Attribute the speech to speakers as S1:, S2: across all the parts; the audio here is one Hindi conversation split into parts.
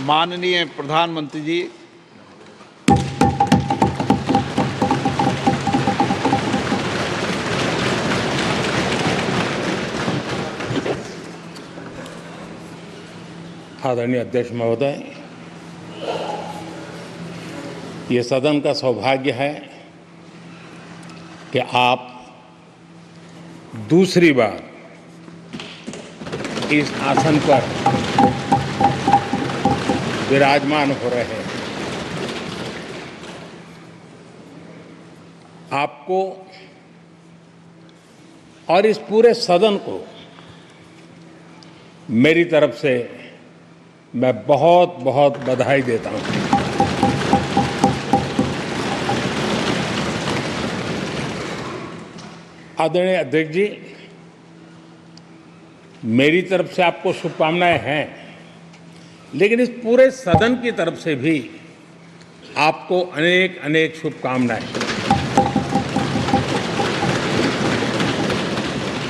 S1: माननीय प्रधानमंत्री जी,
S2: आदरणीय अध्यक्ष महोदय, ये सदन का सौभाग्य है कि आप दूसरी बार इस आसन पर विराजमान हो रहे हैं। आपको और इस पूरे सदन को मेरी तरफ से मैं बहुत बहुत बधाई देता हूं। आदरणीय अध्यक्ष जी, मेरी तरफ से आपको शुभकामनाएं हैं, लेकिन इस पूरे सदन की तरफ से भी आपको अनेक अनेक शुभकामनाएं।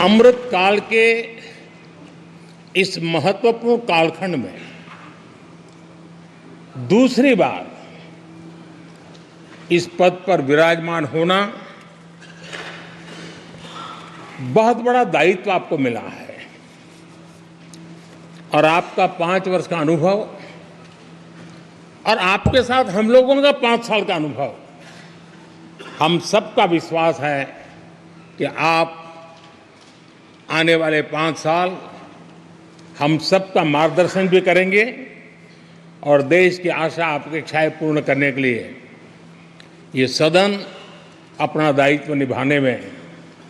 S2: अमृत काल के इस महत्वपूर्ण कालखंड में दूसरी बार इस पद पर विराजमान होना बहुत बड़ा दायित्व आपको मिला है और आपका 5 वर्ष का अनुभव और आपके साथ हम लोगों का 5 साल का अनुभव, हम सबका विश्वास है कि आप आने वाले 5 साल हम सबका मार्गदर्शन भी करेंगे और देश की आशा अपेक्षाएं पूर्ण करने के लिए ये सदन अपना दायित्व निभाने में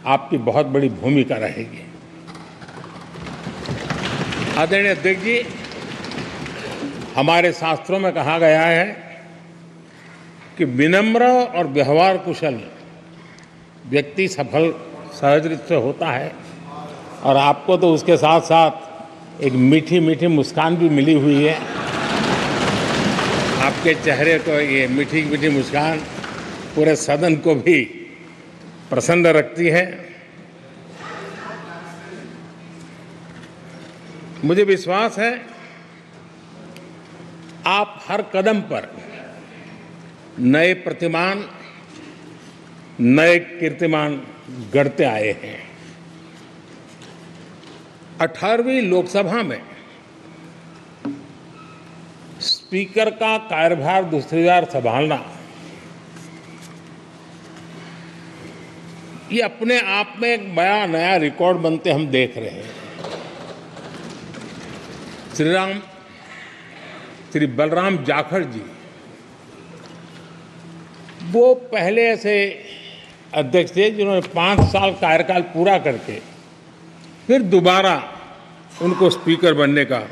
S2: आपकी बहुत बड़ी भूमिका रहेगी। आदरणीय अध्यक्ष जी, हमारे शास्त्रों में कहा गया है कि विनम्र और व्यवहार कुशल व्यक्ति सफल सहज रूप से होता है और आपको तो उसके साथ साथ एक मीठी मीठी मुस्कान भी मिली हुई है। आपके चेहरे को ये मीठी मीठी मुस्कान पूरे सदन को भी प्रसन्न रखती है। मुझे विश्वास है आप हर कदम पर नए प्रतिमान, नए कीर्तिमान गढ़ते आए हैं। 18वीं लोकसभा में स्पीकर का कार्यभार दूसरी बार संभालना ये अपने आप में एक बड़ा नया रिकॉर्ड बनते हम देख रहे हैं। श्री बलराम जाखड़ जी वो पहले ऐसे अध्यक्ष थे जिन्होंने 5 साल कार्यकाल पूरा करके फिर दोबारा उनको स्पीकर बनने का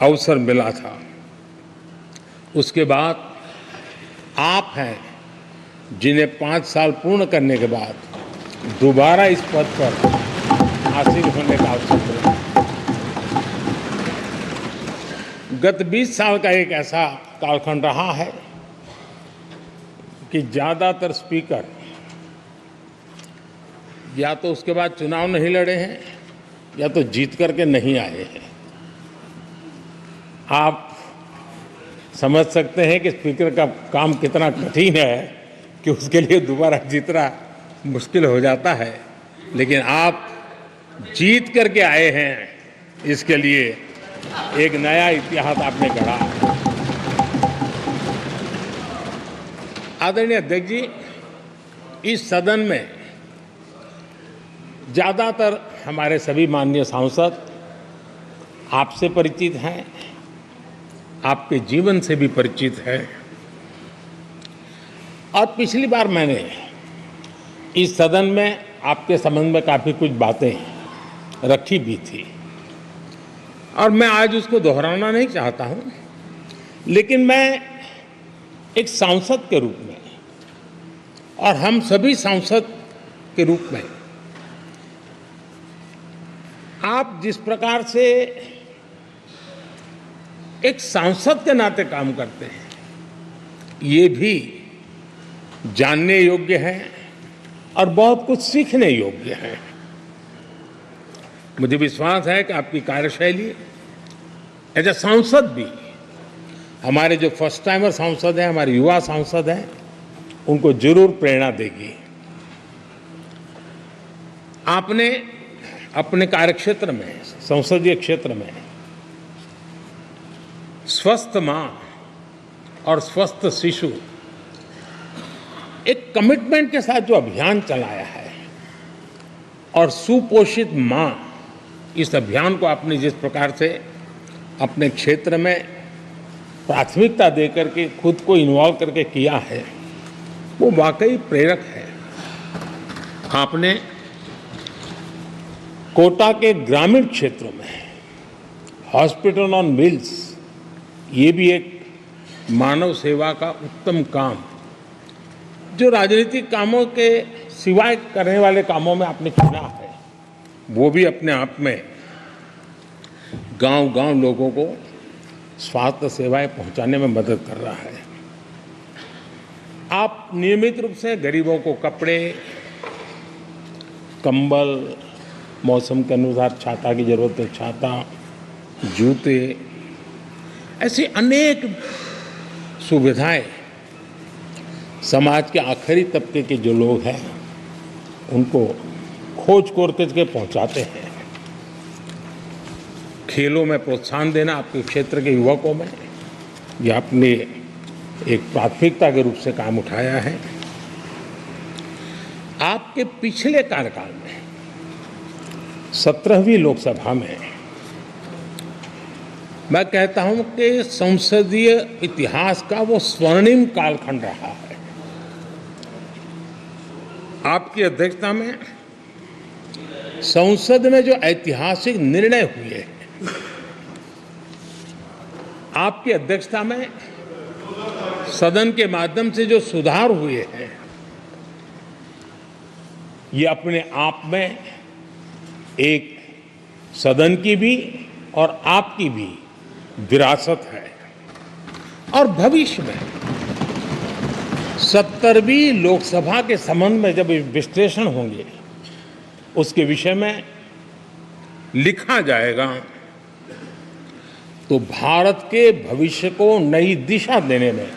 S2: अवसर मिला था। उसके बाद आप हैं जिन्हें 5 साल पूर्ण करने के बाद दोबारा इस पद पर आसीन होने का अवसर मिला। गत 20 साल का एक ऐसा कालखंड रहा है कि ज़्यादातर स्पीकर या तो उसके बाद चुनाव नहीं लड़े हैं या तो जीत करके नहीं आए हैं। आप समझ सकते हैं कि स्पीकर का काम कितना कठिन है कि उसके लिए दोबारा जीतना मुश्किल हो जाता है, लेकिन आप जीत करके आए हैं, इसके लिए एक नया इतिहास आपने गढ़ा। आदरणीय अध्यक्ष जी, इस सदन में ज़्यादातर हमारे सभी माननीय सांसद आपसे परिचित हैं, आपके जीवन से भी परिचित है और पिछली बार मैंने इस सदन में आपके संबंध में काफ़ी कुछ बातें रखी भी थी और मैं आज उसको दोहराना नहीं चाहता हूं, लेकिन मैं एक सांसद के रूप में और हम सभी सांसद के रूप में आप जिस प्रकार से एक सांसद के नाते काम करते हैं, ये भी जानने योग्य है और बहुत कुछ सीखने योग्य है। मुझे विश्वास है कि आपकी कार्यशैली एज ए सांसद भी, हमारे जो फर्स्ट टाइमर सांसद हैं, हमारे युवा सांसद हैं, उनको जरूर प्रेरणा देगी। आपने अपने कार्यक्षेत्र में, संसदीय क्षेत्र में स्वस्थ मां और स्वस्थ शिशु एक कमिटमेंट के साथ जो अभियान चलाया है, और सुपोषित मां, इस अभियान को आपने जिस प्रकार से अपने क्षेत्र में प्राथमिकता देकर के खुद को इन्वॉल्व करके किया है, वो वाकई प्रेरक है। आपने कोटा के ग्रामीण क्षेत्रों में हॉस्पिटल ऑन व्हील्स, ये भी एक मानव सेवा का उत्तम काम, जो राजनीतिक कामों के सिवाय करने वाले कामों में आपने चुना है, वो भी अपने आप में गांव-गांव लोगों को स्वास्थ्य सेवाएं पहुंचाने में मदद कर रहा है। आप नियमित रूप से गरीबों को कपड़े, कंबल, मौसम के अनुसार छाता की जरूरत है छाता, जूते, ऐसी अनेक सुविधाएं समाज के आखिरी तबके के जो लोग हैं उनको खोज करके पहुंचाते हैं। खेलों में प्रोत्साहन देना आपके क्षेत्र के युवकों में, यह आपने एक प्राथमिकता के रूप से काम उठाया है। आपके पिछले कार्यकाल में 17वीं लोकसभा में मैं कहता हूं कि संसदीय इतिहास का वो स्वर्णिम कालखंड रहा है। आपकी अध्यक्षता में संसद में जो ऐतिहासिक निर्णय हुए हैं, आपकी अध्यक्षता में सदन के माध्यम से जो सुधार हुए हैं, ये अपने आप में एक सदन की भी और आपकी भी विरासत है। और भविष्य में 70वीं लोकसभा के संबंध में जब विश्लेषण होंगे, उसके विषय में लिखा जाएगा, तो भारत के भविष्य को नई दिशा देने में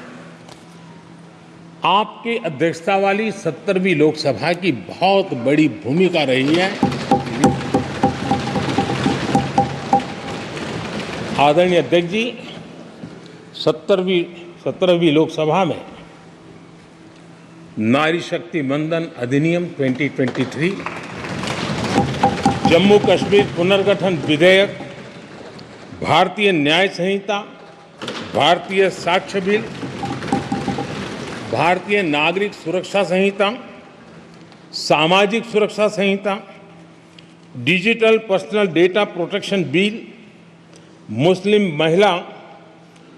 S2: आपकी अध्यक्षता वाली 70वीं लोकसभा की बहुत बड़ी भूमिका रही है। आदरणीय अध्यक्ष जी, 17वीं लोकसभा में नारी शक्ति वंदन अधिनियम 2023, जम्मू कश्मीर पुनर्गठन विधेयक, भारतीय न्याय संहिता, भारतीय साक्ष्य बिल, भारतीय नागरिक सुरक्षा संहिता, सामाजिक सुरक्षा संहिता, digital personal data protection bill, Muslim महिला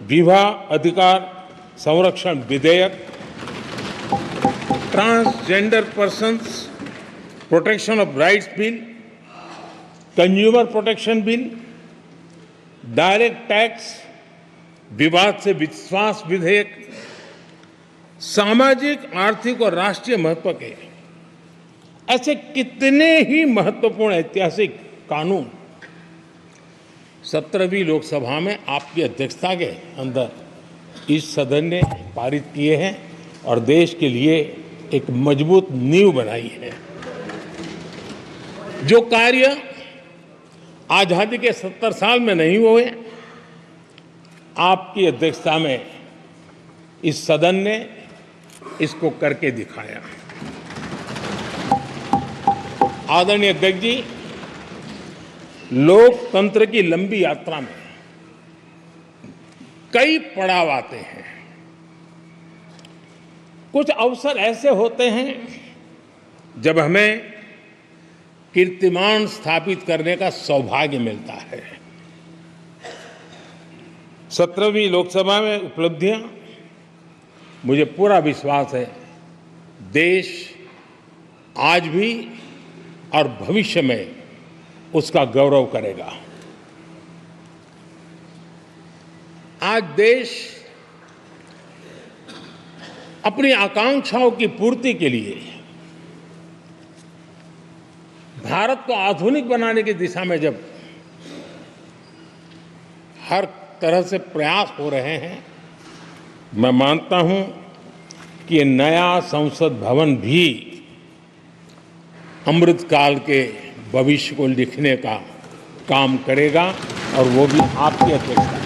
S2: विवाह अधिकार संरक्षण विधेयक, transgender persons protection of rights bill, consumer protection bill, direct tax विवाद से विश्वास विधेयक, सामाजिक, आर्थिक और राष्ट्रीय महत्व के ऐसे कितने ही महत्वपूर्ण ऐतिहासिक कानून 17वीं लोकसभा में आपकी अध्यक्षता के अंदर इस सदन ने पारित किए हैं और देश के लिए एक मजबूत नींव बनाई है। जो कार्य आजादी के 70 साल में नहीं हुए, आपकी अध्यक्षता में इस सदन ने इसको करके दिखाया। आदरणीय अध्यक्ष जी, लोकतंत्र की लंबी यात्रा में कई पड़ाव आते हैं। कुछ अवसर ऐसे होते हैं जब हमें कीर्तिमान स्थापित करने का सौभाग्य मिलता है। 17वीं लोकसभा में उपलब्धियां, मुझे पूरा विश्वास है देश आज भी और भविष्य में उसका गौरव करेगा। आज देश अपनी आकांक्षाओं की पूर्ति के लिए भारत को आधुनिक बनाने की दिशा में जब हर तरह से प्रयास हो रहे हैं, मैं मानता हूं कि ये नया संसद भवन भी अमृतकाल के भविष्य को लिखने का काम करेगा और वो भी आपकी अध्यक्षता में।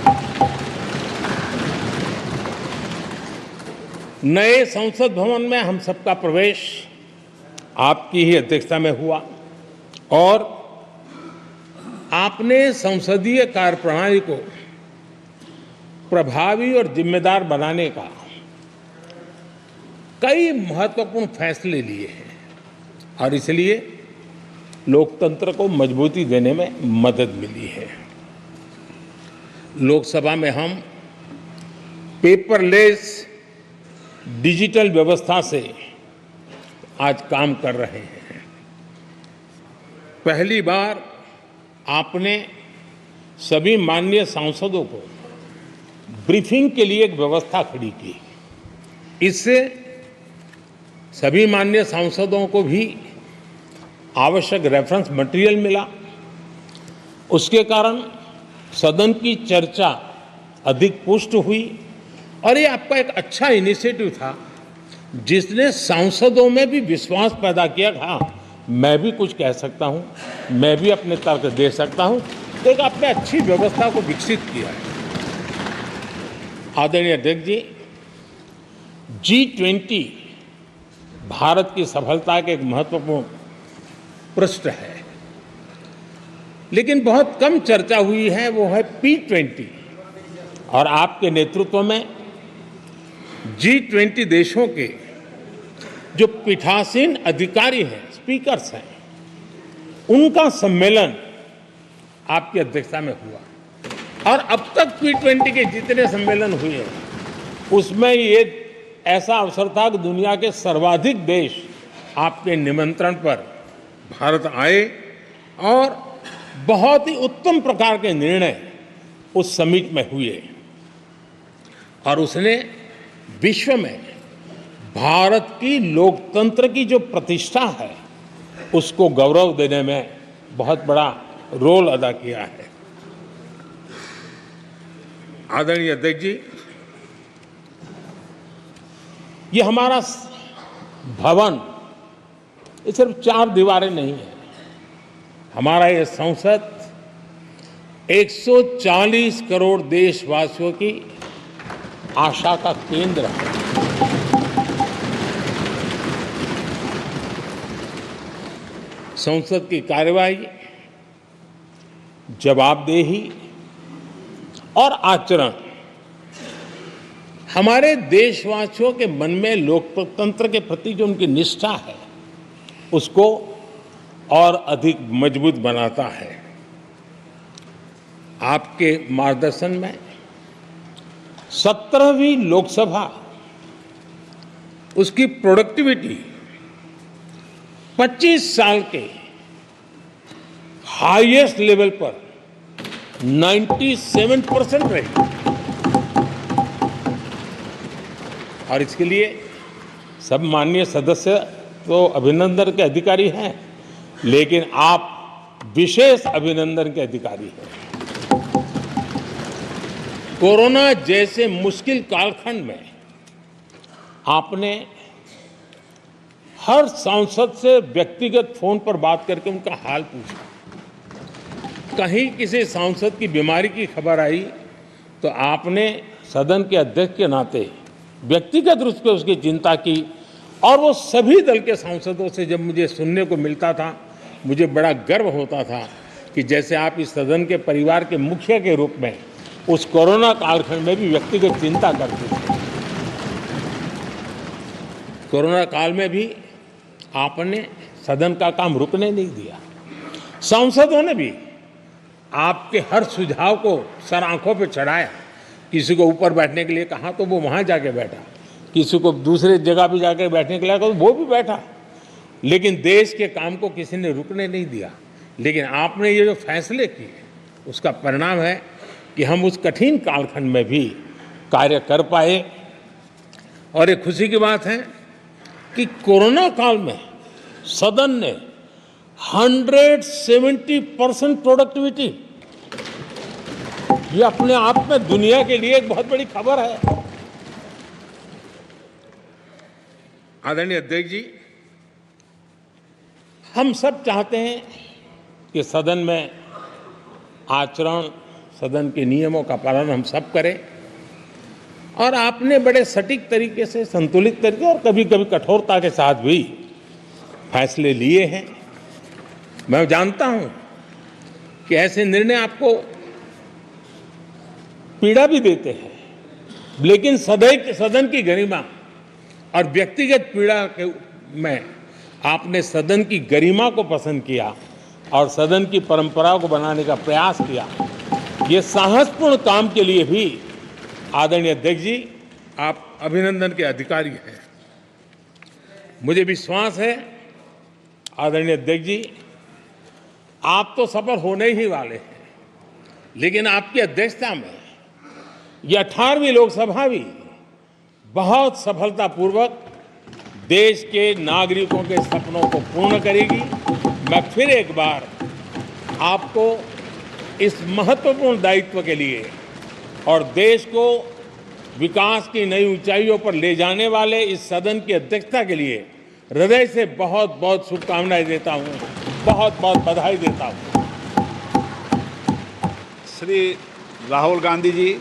S2: नए संसद भवन में हम सबका प्रवेश आपकी ही अध्यक्षता में हुआ और आपने संसदीय कार्यप्रणाली को प्रभावी और जिम्मेदार बनाने का कई महत्वपूर्ण फैसले लिए हैं और इसलिए लोकतंत्र को मजबूती देने में मदद मिली है। लोकसभा में हम पेपरलेस डिजिटल व्यवस्था से आज काम कर रहे हैं। पहली बार आपने सभी माननीय सांसदों को ब्रीफिंग के लिए एक व्यवस्था खड़ी की। इससे सभी माननीय सांसदों को भी आवश्यक रेफरेंस मटेरियल मिला। उसके कारण सदन की चर्चा अधिक पुष्ट हुई और ये आपका एक अच्छा इनिशिएटिव था जिसने सांसदों में भी विश्वास पैदा किया। हाँ, मैं भी कुछ कह सकता हूँ, मैं भी अपने तर्क दे सकता हूँ। तो एक आपने अच्छी व्यवस्था को विकसित किया है। आदरणीय अध्यक्ष जी, G20 भारत की सफलता के एक महत्वपूर्ण पृष्ठ है, लेकिन बहुत कम चर्चा हुई है, वो है P20 और आपके नेतृत्व में G20 देशों के जो पीठासीन अधिकारी हैं, स्पीकर्स हैं, उनका सम्मेलन आपकी अध्यक्षता में हुआ और अब तक P20 के जितने सम्मेलन हुए उसमें ये ऐसा अवसर था कि दुनिया के सर्वाधिक देश आपके निमंत्रण पर भारत आए और बहुत ही उत्तम प्रकार के निर्णय उस समिट में हुए और उसने विश्व में भारत की लोकतंत्र की जो प्रतिष्ठा है उसको गौरव देने में बहुत बड़ा रोल अदा किया है। आदरणीय अध्यक्ष जी, ये हमारा भवन ये सिर्फ 4 दीवारें नहीं है। हमारा ये संसद 140 करोड़ देशवासियों की आशा का केंद्र है। संसद की कार्यवाही, जवाबदेही और आचरण हमारे देशवासियों के मन में लोकतंत्र के प्रति जो उनकी निष्ठा है उसको और अधिक मजबूत बनाता है। आपके मार्गदर्शन में 17वीं लोकसभा उसकी प्रोडक्टिविटी 25 साल के हाईएस्ट लेवल पर 97% रही और इसके लिए सब माननीय सदस्य तो अभिनंदन के अधिकारी हैं, लेकिन आप विशेष अभिनंदन के अधिकारी हैं। कोरोना जैसे मुश्किल कालखंड में आपने हर सांसद से व्यक्तिगत फोन पर बात करके उनका हाल पूछा। कहीं किसी सांसद की बीमारी की खबर आई तो आपने सदन के अध्यक्ष के नाते व्यक्तिगत रूप से उसकी चिंता की और वो सभी दल के सांसदों से जब मुझे सुनने को मिलता था, मुझे बड़ा गर्व होता था कि जैसे आप इस सदन के परिवार के मुखिया के रूप में उस कोरोना कालखंड में भी व्यक्तिगत चिंता करते थे। कोरोना काल में भी आपने सदन का काम रुकने नहीं दिया। सांसदों ने भी आपके हर सुझाव को सर आंखों पे चढ़ाया। किसी को ऊपर बैठने के लिए कहा तो वो वहाँ जाके बैठा, किसी को दूसरे जगह पे जाके बैठने के लिए कहा तो वो भी बैठा, लेकिन देश के काम को किसी ने रुकने नहीं दिया। लेकिन आपने ये जो फैसले किए उसका परिणाम है कि हम उस कठिन कालखंड में भी कार्य कर पाए। और एक खुशी की बात है कि कोरोना काल में सदन ने 170% प्रोडक्टिविटी, ये अपने आप में दुनिया के लिए एक बहुत बड़ी खबर है। आदरणीय अध्यक्ष जी, हम सब चाहते हैं कि सदन में आचरण, सदन के नियमों का पालन हम सब करें, और आपने बड़े सटीक तरीके से, संतुलित तरीके और कभी कभी कठोरता के साथ भी फैसले लिए हैं। मैं जानता हूं कि ऐसे निर्णय आपको पीड़ा भी देते हैं, लेकिन सदन की गरिमा और व्यक्तिगत पीड़ा में आपने सदन की गरिमा को पसंद किया और सदन की परंपरा को बनाने का प्रयास किया। ये साहसपूर्ण काम के लिए भी आदरणीय अध्यक्ष जी, आप अभिनंदन के अधिकारी हैं। मुझे विश्वास है आदरणीय अध्यक्ष जी, आप तो सफल होने ही वाले हैं, लेकिन आपकी अध्यक्षता में यह 18वीं लोकसभा भी बहुत सफलतापूर्वक देश के नागरिकों के सपनों को पूर्ण करेगी। मैं फिर एक बार आपको इस महत्वपूर्ण दायित्व के लिए और देश को विकास की नई ऊंचाइयों पर ले जाने वाले इस सदन की अध्यक्षता के लिए हृदय से बहुत बहुत शुभकामनाएं देता हूं, बहुत बहुत बधाई देता हूं।
S1: श्री राहुल गांधी जी